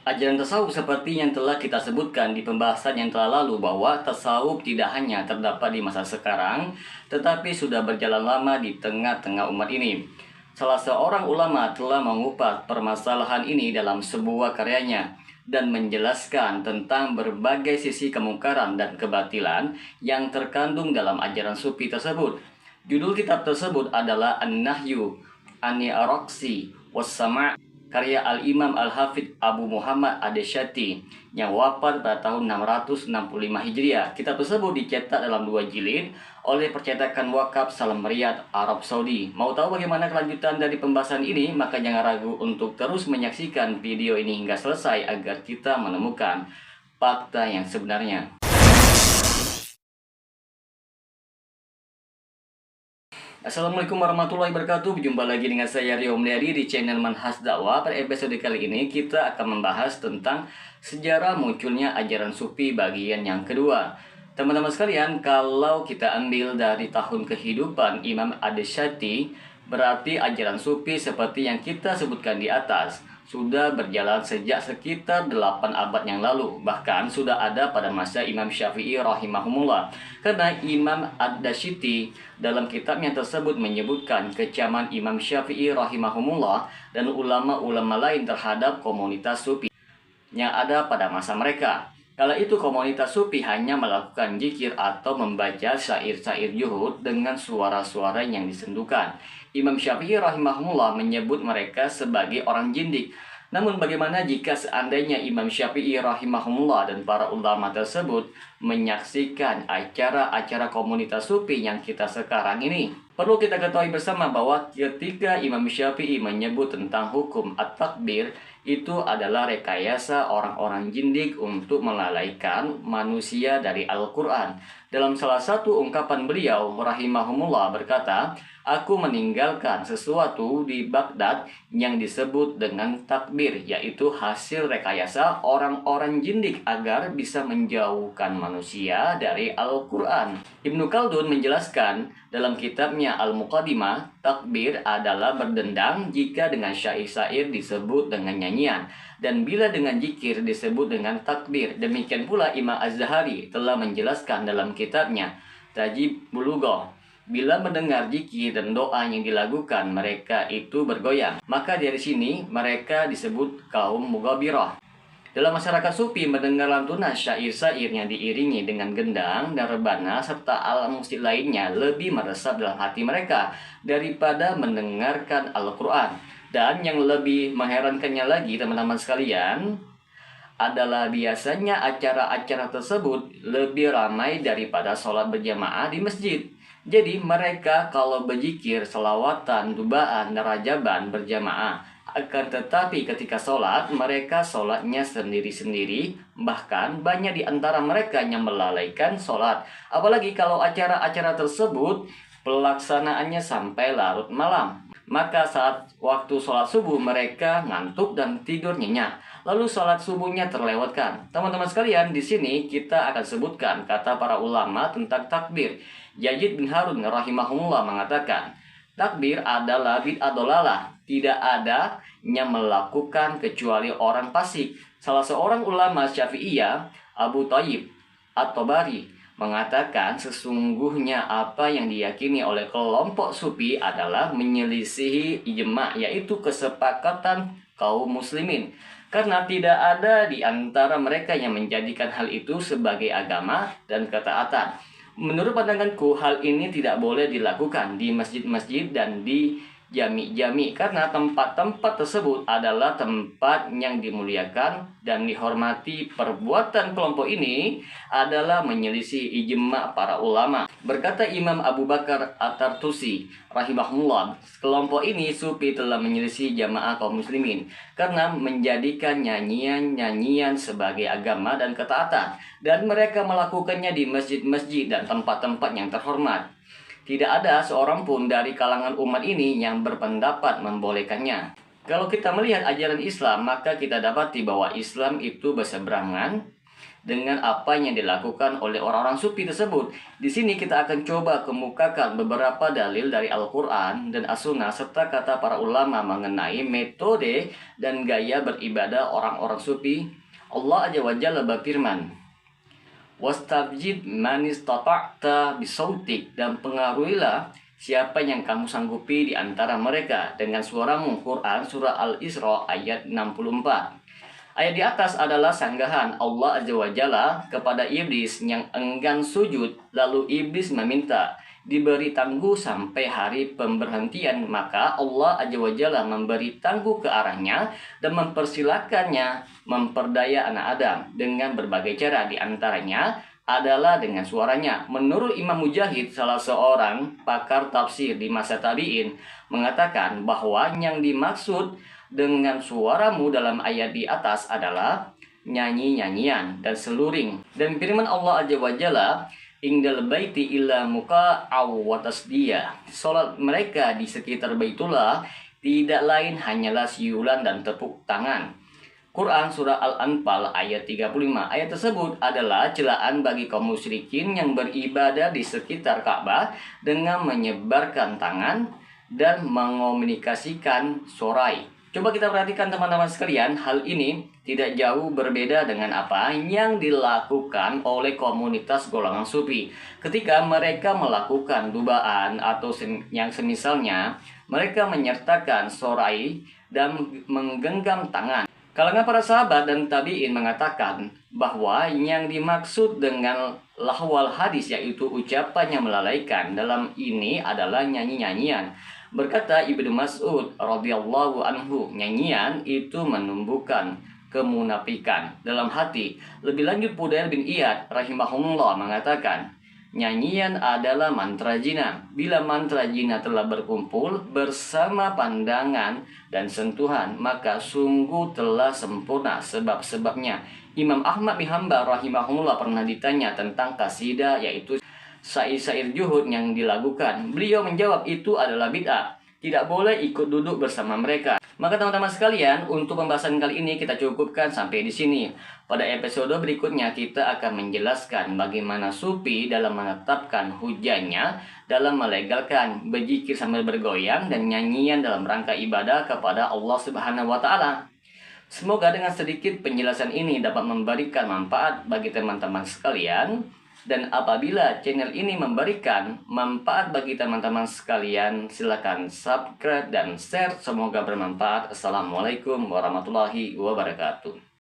Ajaran tasawuf seperti yang telah kita sebutkan di pembahasan yang telah lalu bahwa tasawuf tidak hanya terdapat di masa sekarang, tetapi sudah berjalan lama di tengah-tengah umat ini. Salah seorang ulama telah mengupas permasalahan ini dalam sebuah karyanya dan menjelaskan tentang berbagai sisi kemungkaran dan kebatilan yang terkandung dalam ajaran sufi tersebut. Judul kitab tersebut adalah An-Nahyu Ani Aroksi Wassama' karya Al-Imam Al-Hafidh Abu Muhammad Ad-Syati yang wafat pada tahun 665 Hijriah. Kitab tersebut dicetak dalam 2 jilid oleh percetakan Wakaf Salam Riyadh, Arab Saudi. Mau tahu bagaimana kelanjutan dari pembahasan ini? Maka jangan ragu untuk terus menyaksikan video ini hingga selesai agar kita menemukan fakta yang sebenarnya. Assalamualaikum warahmatullahi wabarakatuh. Berjumpa lagi dengan saya Rio Mulyadi di channel Manhaj Dakwah. Pada episode kali ini kita akan membahas tentang sejarah munculnya ajaran sufi bagian yang kedua. Teman-teman sekalian, kalau kita ambil dari tahun kehidupan Imam Ad-Syati, berarti ajaran sufi seperti yang kita sebutkan di atas sudah berjalan sejak sekitar 8 abad yang lalu. Bahkan sudah ada pada masa Imam Syafi'i rahimahumullah. Karena Imam Ad-Syati dalam kitabnya tersebut menyebutkan kecaman Imam Syafi'i rahimahumullah dan ulama-ulama lain terhadap komunitas sufi yang ada pada masa mereka. Kala itu komunitas sufi hanya melakukan zikir atau membaca syair-syair zuhud dengan suara-suara yang disentuhkan. Imam Syafi'i rahimahullah menyebut mereka sebagai orang jindik. Namun bagaimana jika seandainya Imam Syafi'i rahimahullah dan para ulama tersebut menyaksikan acara-acara komunitas sufi yang kita sekarang ini? Perlu kita ketahui bersama bahwa ketika Imam Syafi'i menyebut tentang hukum at-takbir, itu adalah rekayasa orang-orang jindik untuk melalaikan manusia dari Al-Quran. Dalam salah satu ungkapan beliau rahimahumullah berkata, "Aku meninggalkan sesuatu di Baghdad yang disebut dengan takbir, yaitu hasil rekayasa orang-orang jindik agar bisa menjauhkan manusia dari Al-Quran." Ibnu Khaldun menjelaskan dalam kitabnya Al-Muqaddimah, takbir adalah berdendang jika dengan syair-syair disebut dengan nyanyian, dan bila dengan zikir disebut dengan takbir. Demikian pula Imam Az-Zahari telah menjelaskan dalam kitabnya Tajib Bulughah, bila mendengar zikir dan doa yang dilakukan mereka itu bergoyang, maka dari sini mereka disebut kaum mughabirah. Dalam masyarakat sufi, mendengar lantunan syair-syair yang diiringi dengan gendang dan rebana serta alat musik lainnya lebih meresap dalam hati mereka daripada mendengarkan Al-Quran. Dan yang lebih mengherankannya lagi, teman-teman sekalian, adalah biasanya acara-acara tersebut lebih ramai daripada sholat berjamaah di masjid. Jadi mereka kalau berzikir, selawatan, dubaan, rajaban berjamaah. Akan tetapi ketika sholat, mereka sholatnya sendiri-sendiri. Bahkan banyak di antara mereka yang melalaikan sholat. Apalagi kalau acara-acara tersebut pelaksanaannya sampai larut malam. Maka saat waktu sholat subuh mereka ngantuk dan tidur nyenyak. Lalu sholat subuhnya terlewatkan. Teman-teman sekalian, di sini kita akan sebutkan kata para ulama tentang takbir. Yazid bin Harun rahimahullah mengatakan, takbir adalah bid'ah dolalah, tidak ada yang melakukan kecuali orang fasik. Salah seorang ulama Syafi'iyah, Abu Thayyib At-Tabari, mengatakan sesungguhnya apa yang diyakini oleh kelompok sufi adalah menyelisihi ijma', yaitu kesepakatan kaum muslimin. Karena tidak ada di antara mereka yang menjadikan hal itu sebagai agama dan ketaatan. Menurut pandanganku, hal ini tidak boleh dilakukan di masjid-masjid dan di jami-jami, karena tempat-tempat tersebut adalah tempat yang dimuliakan dan dihormati. Perbuatan kelompok ini adalah menyelisih ijma' para ulama. Berkata Imam Abu Bakar At-Tartusi rahimahullah, kelompok ini sufi telah menyelisih jamaah kaum muslimin karena menjadikan nyanyian-nyanyian sebagai agama dan ketaatan, dan mereka melakukannya di masjid-masjid dan tempat-tempat yang terhormat. Tidak ada seorang pun dari kalangan umat ini yang berpendapat membolehkannya. Kalau kita melihat ajaran Islam, maka kita dapati bahwa Islam itu berseberangan dengan apa yang dilakukan oleh orang-orang sufi tersebut. Di sini kita akan coba kemukakan beberapa dalil dari Al-Quran dan As-Sunnah serta kata para ulama mengenai metode dan gaya beribadah orang-orang sufi. Allah Azza wa Jalla berfirman, "Wastabjid man istata'ta bisautik," dan pengaruhilah siapa yang kamu sanggupi di antara mereka dengan suaramu. Quran Surah Al-Isra ayat 64. Ayat di atas adalah sanggahan Allah Azza wa Jalla kepada iblis yang enggan sujud, lalu iblis meminta diberi tangguh sampai hari pemberhentian, maka Allah Azza wa Jalla memberi tangguh ke arahnya dan mempersilakannya memperdaya anak Adam dengan berbagai cara, di antaranya adalah dengan suaranya. Menurut Imam Mujahid, salah seorang pakar tafsir di masa tabi'in, mengatakan bahwa yang dimaksud dengan suaramu dalam ayat di atas adalah nyanyi-nyanyian dan seluring. Dan firman Allah Azza wa Jalla, "Indal baiti illa muka'aw wa tasdiyah." Salat mereka di sekitar Baitullah tidak lain hanyalah siulan dan tepuk tangan. Quran Surah Al-Anfal ayat 35. Ayat tersebut adalah celaan bagi kaum musyrikin yang beribadah di sekitar Ka'bah dengan menyebarkan tangan dan mengomunikasikan sorai. Coba kita perhatikan teman-teman sekalian, hal ini tidak jauh berbeda dengan apa yang dilakukan oleh komunitas golongan sufi. Ketika mereka melakukan dubaan atau yang semisalnya, mereka menyertakan sorai dan menggenggam tangan. Kalangan para sahabat dan tabi'in mengatakan bahwa yang dimaksud dengan lahwal hadis, yaitu ucapan yang melalaikan, dalam ini adalah nyanyi-nyanyian. Berkata Ibnu Mas'ud radhiyallahu anhu, nyanyian itu menumbuhkan kemunafikan dalam hati. Lebih lanjut, Fudail bin Iyad rahimahullah mengatakan, nyanyian adalah mantra jina. Bila mantra jina telah berkumpul bersama pandangan dan sentuhan, maka sungguh telah sempurna sebab-sebabnya. Imam Ahmad bin Hanbal rahimahullah pernah ditanya tentang kasidah, yaitu syair-syair juhud yang dilakukan. Beliau menjawab itu adalah bid'ah, tidak boleh ikut duduk bersama mereka. Maka teman-teman sekalian, untuk pembahasan kali ini kita cukupkan sampai di sini. Pada episode berikutnya kita akan menjelaskan bagaimana sufi dalam menetapkan hujahnya dalam melegalkan berzikir sambil bergoyang dan nyanyian dalam rangka ibadah kepada Allah Subhanahu wa taala. Semoga dengan sedikit penjelasan ini dapat memberikan manfaat bagi teman-teman sekalian. Dan apabila channel ini memberikan manfaat bagi teman-teman sekalian, silakan subscribe dan share. Semoga bermanfaat. Assalamualaikum warahmatullahi wabarakatuh.